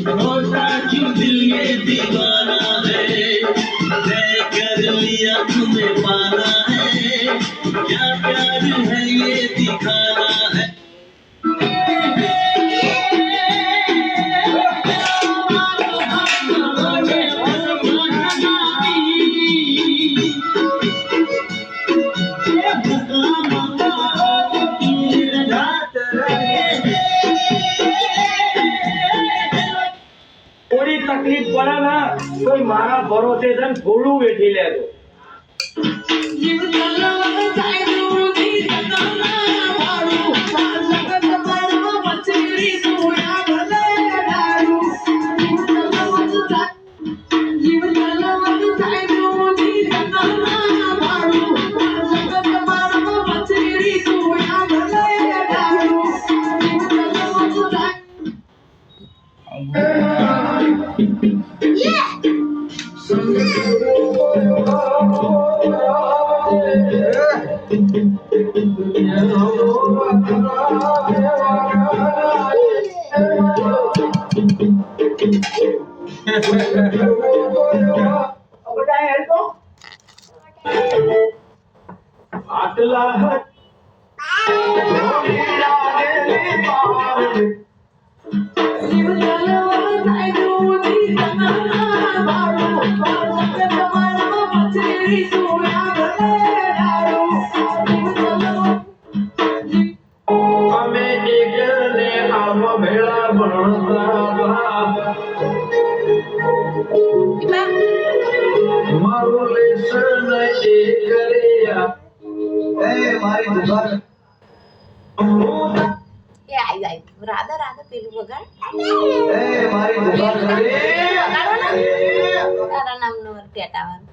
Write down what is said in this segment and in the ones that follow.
होता क्यों दिल ये दीवाना है, तय कर लिया तुम्हें पाना है, क्या प्यार है ये दिखाना है। थोड़ी तकलीफ पड़े ना तो मारा भरोसे जन थोड़ू वेठी लेजो। રાધા રાધા પેલું વગાડ તારા નામનો ટેટાવાનું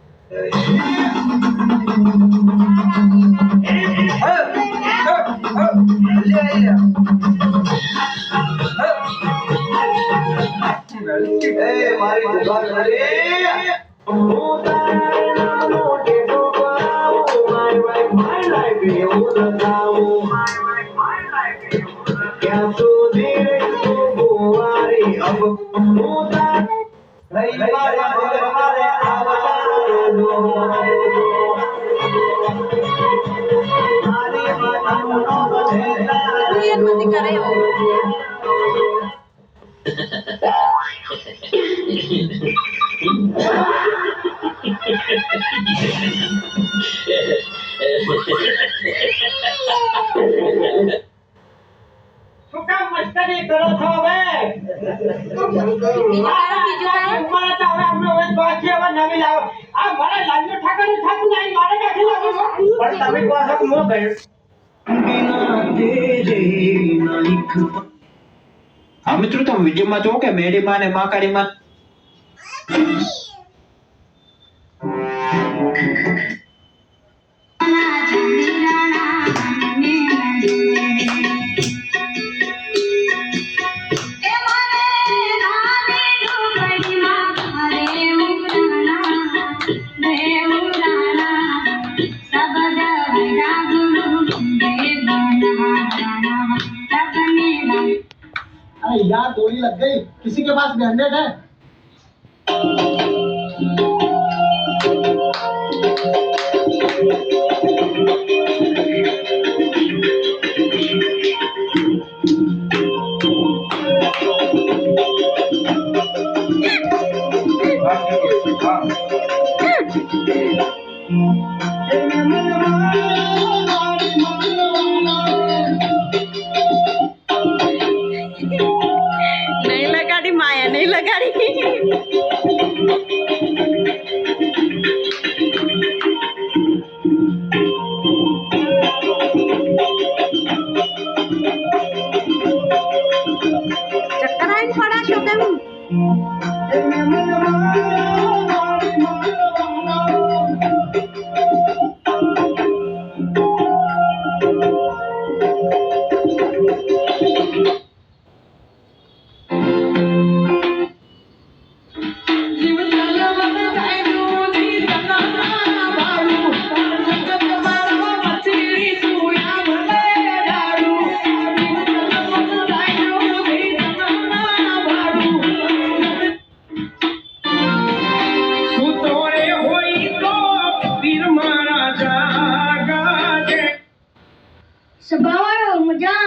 हाँ मित्रों तुम वीडियो में जो के मेरी माँ ने माँ काली माँ यार गोली लग गई। किसी के पास बैंडेज है? नहीं लगाड़ी माया नहीं लगाड़ी चक्कर आई पड़ा शो केम સભાવાળો મજા